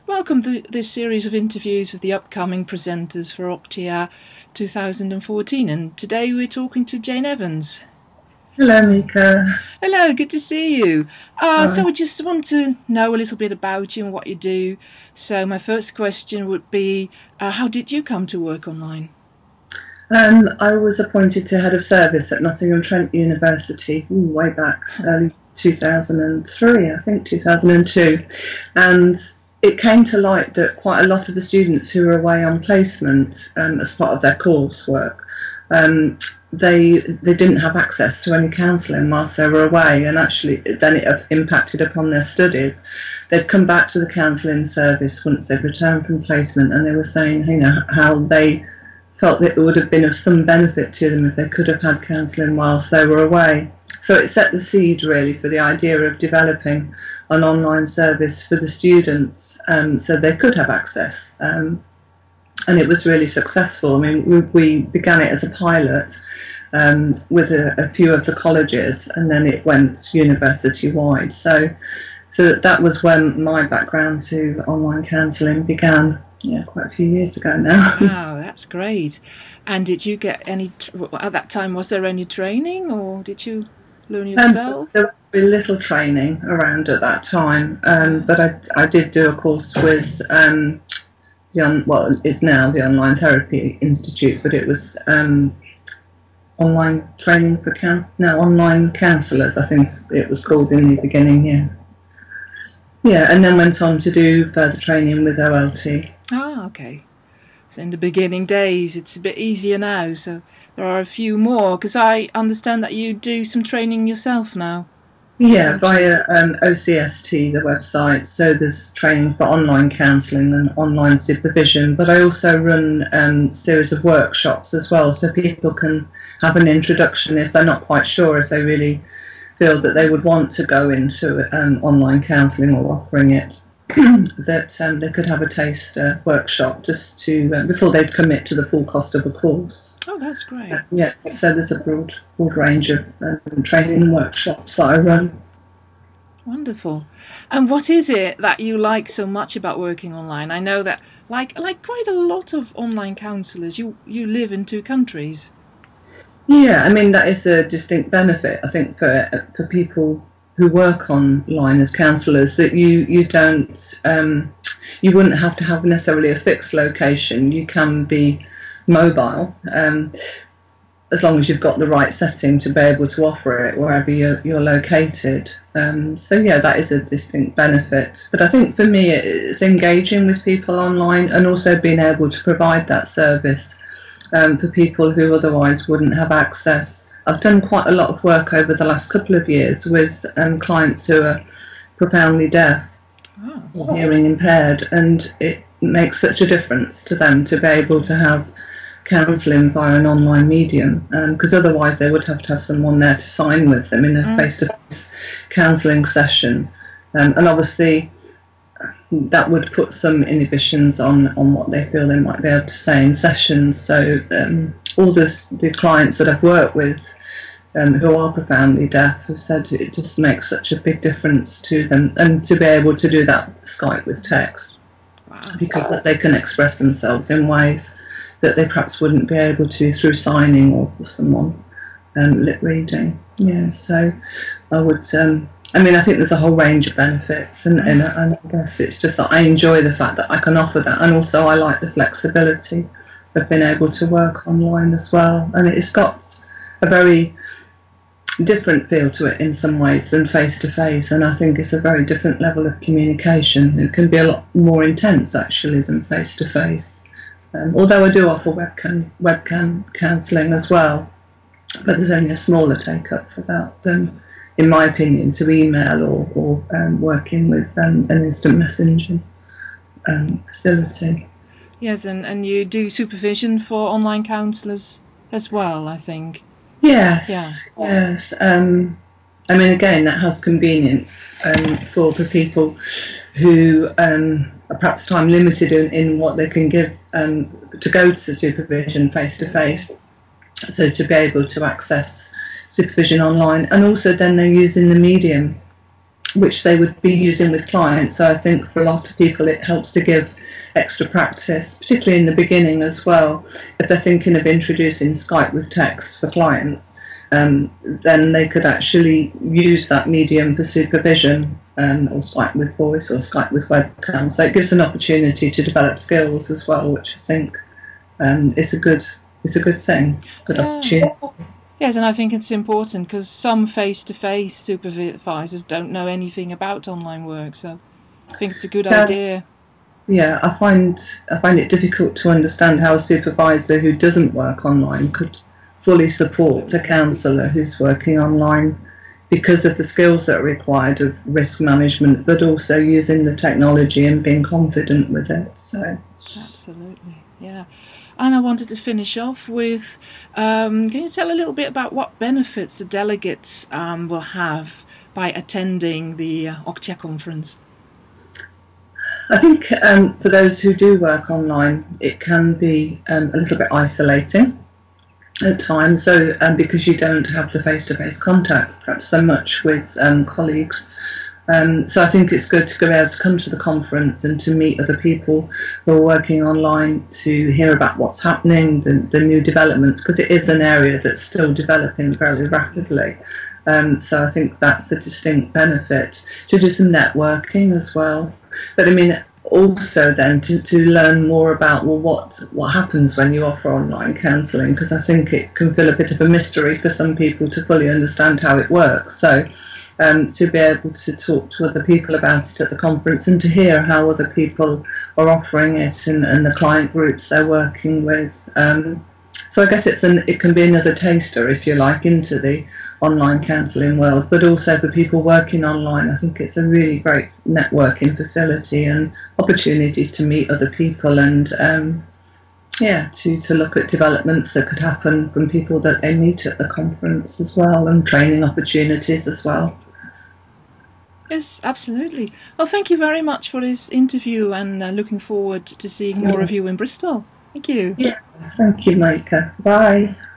Welcome to this series of interviews with the upcoming presenters for OCTIA 2014, and today we're talking to Jane Evans. Hello, Mieke. Hello, good to see you. So I just want to know a little bit about you and what you do. So my first question would be, how did you come to work online? I was appointed to Head of Service at Nottingham Trent University way back, early 2003, I think 2002, and it came to light that quite a lot of the students who were away on placement as part of their coursework, they didn't have access to any counselling whilst they were away, and actually then it impacted upon their studies. They'd come back to the counselling service once they'd returned from placement, and they were saying, you know, how they felt that it would have been of some benefit to them if they could have had counselling whilst they were away. So it set the seed really for the idea of developing an online service for the students, so they could have access. And it was really successful. I mean, we began it as a pilot with a few of the colleges, and then it went university-wide. So that was when my background to online counselling began. Yeah, quite a few years ago now. Wow, that's great. And did you get any, at that time, was there any training, or did you learn yourself? There was very little training around at that time, but I did do a course with it's now the Online Therapy Institute, but it was online training for online counsellors, I think it was called in the beginning, yeah. Yeah, and then went on to do further training with OLT. Ah, okay. So in the beginning days, it's a bit easier now, so there are a few more, because I understand that you do some training yourself now. Yeah, via OCST, the website, so there's training for online counselling and online supervision, but I also run a series of workshops as well, so people can have an introduction if they're not quite sure if they really feel that they would want to go into online counselling or offering it, that they could have a taste workshop just to before they'd commit to the full cost of a course. Oh, that's great. Yeah, so there's a broad range of training workshops that I run. Wonderful. And what is it that you like so much about working online? I know that, like quite a lot of online counsellors, you live in two countries. Yeah, I mean, that is a distinct benefit, I think, for people who work online as counsellors, that you don't, you wouldn't have to have necessarily a fixed location. You can be mobile, as long as you've got the right setting to be able to offer it wherever you're located. So yeah, that is a distinct benefit. But I think for me, it's engaging with people online and also being able to provide that service for people who otherwise wouldn't have access. I've done quite a lot of work over the last couple of years with clients who are profoundly deaf or hearing impaired, and it makes such a difference to them to be able to have counselling via an online medium, because otherwise they would have to have someone there to sign with them in a face-to-face counselling session, and obviously that would put some inhibitions on what they feel they might be able to say in sessions. So all the clients that I've worked with who are profoundly deaf have said it just makes such a big difference to them, and to be able to do that Skype with text, because that they can express themselves in ways that they perhaps wouldn't be able to through signing or someone lip reading. Yeah, so I would. I mean, I think there's a whole range of benefits, and I guess it's just that I enjoy the fact that I can offer that, and also I like the flexibility of being able to work online as well. And it's got a very different feel to it in some ways than face-to-face, and I think it's a very different level of communication. It can be a lot more intense actually than face-to-face, although I do offer webcam counselling as well, but there's only a smaller take-up for that than, in my opinion, to email or working with an instant messaging facility. Yes, and you do supervision for online counsellors as well, I think. Yes, yeah. Yes. I mean, again, that has convenience for people who are perhaps time limited in what they can give to go to supervision face-to-face, so to be able to access supervision online, and also then they're using the medium which they would be using with clients. So I think for a lot of people it helps to give extra practice, particularly in the beginning as well. If they're thinking of introducing Skype with text for clients, then they could actually use that medium for supervision, or Skype with voice or Skype with webcam. So it gives an opportunity to develop skills as well, which I think is a good thing, good opportunity. Yes, and I think it's important because some face-to-face supervisors don't know anything about online work, so I think it's a good idea. Yeah, I find it difficult to understand how a supervisor who doesn't work online could fully support a counsellor who's working online, because of the skills that are required of risk management, but also using the technology and being confident with it. So absolutely, yeah. And I wanted to finish off with, can you tell a little bit about what benefits the delegates will have by attending the OCTIA conference? I think for those who do work online, it can be a little bit isolating at times, so because you don't have the face-to-face contact perhaps so much with colleagues. So I think it's good to be able to come to the conference and to meet other people who are working online, to hear about what's happening, the new developments, because it is an area that's still developing very rapidly. So I think that's a distinct benefit. To do some networking as well. But I mean, also then to learn more about, well, what happens when you offer online counselling, because I think it can feel a bit of a mystery for some people to fully understand how it works. So to be able to talk to other people about it at the conference and to hear how other people are offering it and the client groups they're working with. So I guess it can be another taster, if you like, into the online counselling world, but also for people working online. I think it's a really great networking facility and opportunity to meet other people and to look at developments that could happen from people that they meet at the conference as well, and training opportunities as well. Yes, absolutely. Well, thank you very much for this interview, and looking forward to seeing more of you in Bristol. Thank you. Yeah, thank you, Mieke. Bye.